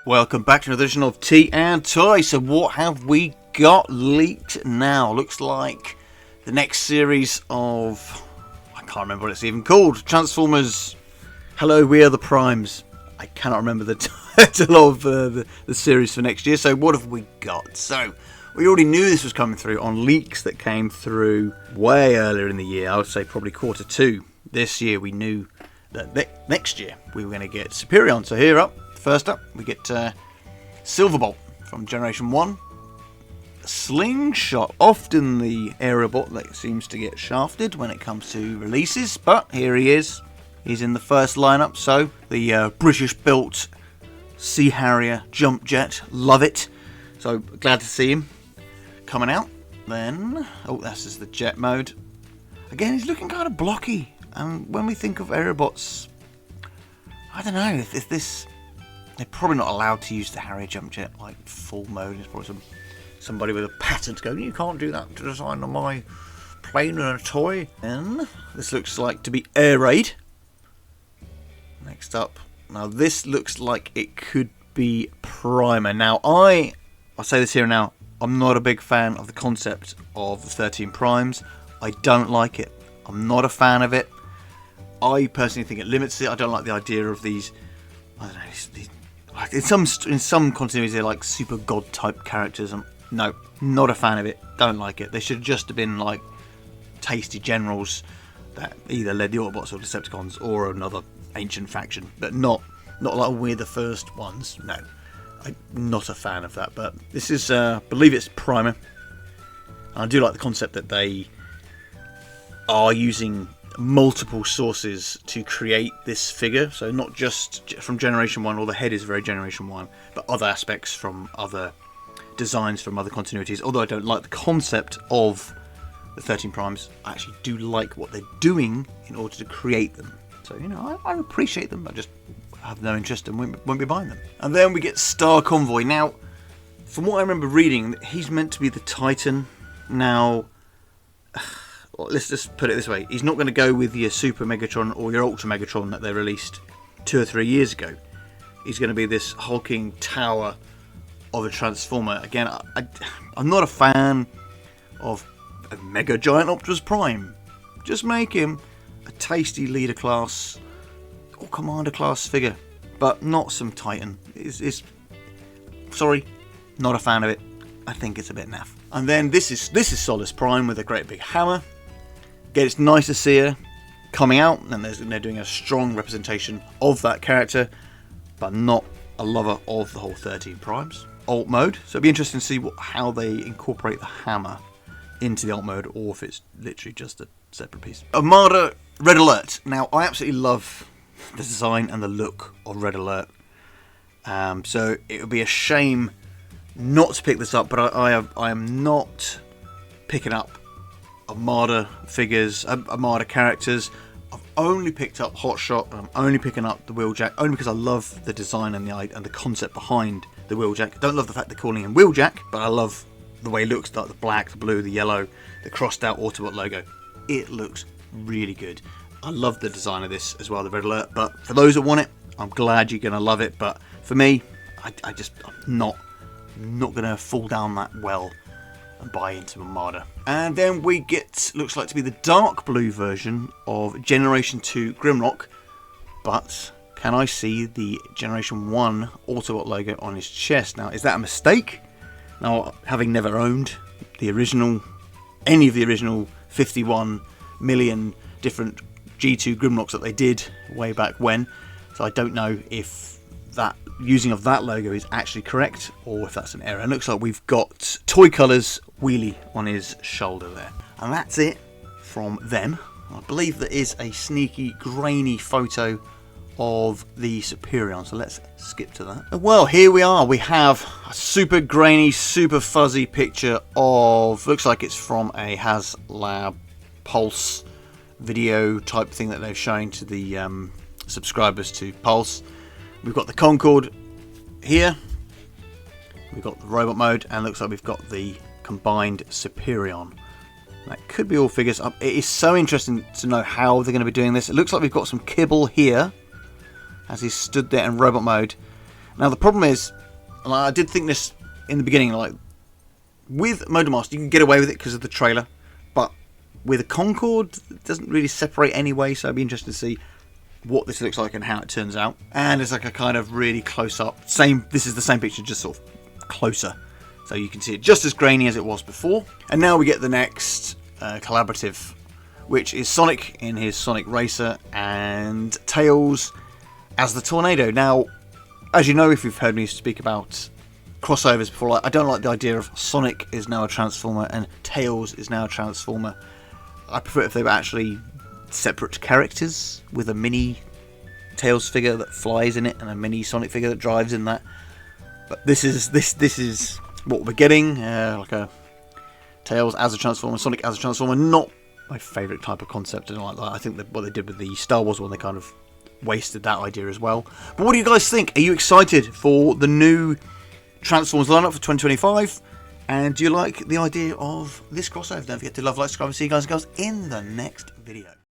Welcome back to another edition of Tea and Toy. So what have we got leaked now? Looks like the next series of, I can't remember what it's even called, Transformers Hello We Are the Primes. I cannot remember the title of the series for next year. So what have we got? So we already knew this was coming through on leaks that came through way earlier in the year. I would say probably Q2 this year. We knew that next year we were going to get Superion. So here up. First up, we get Silverbolt from Generation 1. Slingshot, often the Aerobot that seems to get shafted when it comes to releases, but here he is. He's in the first lineup, so the British-built Sea Harrier jump jet, love it. So glad to see him coming out. Then, oh, this is the jet mode. Again, he's looking kind of blocky, and when we think of Aerobots, I don't know if this. They're probably not allowed to use the Harrier jump jet like full mode. There's probably somebody with a patent going, you can't do that to design on my plane and a toy. And this looks like to be Air Raid. Next up, now this looks like it could be Primer. Now I'll say this here and now, I'm not a big fan of the concept of the 13 Primes. I don't like it. I'm not a fan of it. I personally think it limits it. I don't like the idea of these, I don't know, these in some continuities they're like super god type characters. No, not a fan of it. Don't like it. They should just have been like tasty generals that either led the Autobots or Decepticons or another ancient faction, but not like we're the first ones. No, I'm not a fan of that. But this is, I believe it's Primer. I do like the concept that they are using multiple sources to create this figure, so not just from Generation 1, or the head is very Generation 1, but other aspects from other designs from other continuities. Although I don't like the concept of the 13 Primes, I actually do like what they're doing in order to create them. So, you know, I appreciate them, I just have no interest and won't be buying them. And then we get Star Convoy. Now, from what I remember reading, he's meant to be the Titan. Now, let's just put it this way, he's not going to go with your Super Megatron or your Ultra Megatron that they released 2 or 3 years ago. He's going to be this hulking tower of a Transformer. Again, I'm not a fan of a Mega Giant Optimus Prime. Just make him a tasty leader class or commander class figure, but not some Titan. Sorry, not a fan of it. I think it's a bit naff. And then this is Solus Prime with a great big hammer. Again, it's nice to see her coming out, and they're doing a strong representation of that character, but not a lover of the whole 13 Primes. Alt mode, so it'd be interesting to see how they incorporate the hammer into the alt mode, or if it's literally just a separate piece. Armada Red Alert. Now, I absolutely love the design and the look of Red Alert, so it would be a shame not to pick this up, but I am not picking up Armada figures, Armada characters. I've only picked up Hotshot, and I'm only picking up the Wheeljack only because I love the design and the concept behind the Wheeljack. I don't love the fact they're calling him Wheeljack, but I love the way it looks, like the black, the blue, the yellow, the crossed out Autobot logo. It looks really good. I love the design of this as well, the Red Alert. But for those that want it, I'm glad you're going to love it. But for me, I'm not going to fall down that well and buy into Armada. And then we get, looks like to be the dark blue version of Generation 2 Grimrock, but can I see the Generation 1 Autobot logo on his chest? Now, is that a mistake? Now, having never owned any of the original 51 million different G2 Grimrocks that they did way back when, so I don't know if that using of that logo is actually correct or if that's an error. It looks like we've got Toy Colors wheelie on his shoulder there. And that's it from them. I believe there is a sneaky grainy photo of the Superion, so let's skip to that. Well, here we are. We have a super grainy, super fuzzy picture of, looks like it's from a HasLab Pulse video type thing that they're showing to the subscribers to Pulse. We've got the Concorde here, we've got the robot mode, and looks like we've got the combined Superion. That could be all figures. It is so interesting to know how they're going to be doing this. It looks like we've got some kibble here as he stood there in robot mode, Now the problem is, and I did think this in the beginning, like with Motormaster you can get away with it because of the trailer, but with a Concorde it doesn't really separate anyway, so I'd be interested to see what this looks like and how it turns out. And it's like a kind of really close up, this is the same picture, just sort of closer, so you can see it just as grainy as it was before. And now we get the next collaborative, which is Sonic in his Sonic Racer and Tails as the Tornado. Now, as you know, if you've heard me speak about crossovers before, like, I don't like the idea of Sonic is now a Transformer and Tails is now a Transformer. I prefer if they were actually separate characters with a mini Tails figure that flies in it and a mini Sonic figure that drives in that. But this is what we're getting, like a Tails as a Transformer, Sonic as a Transformer. Not my favourite type of concept, and like that. I think that what they did with the Star Wars one, they kind of wasted that idea as well. But what do you guys think? Are you excited for the new Transformers lineup for 2025? And do you like the idea of this crossover? Don't forget to love, like, subscribe, and see you guys and girls in the next video.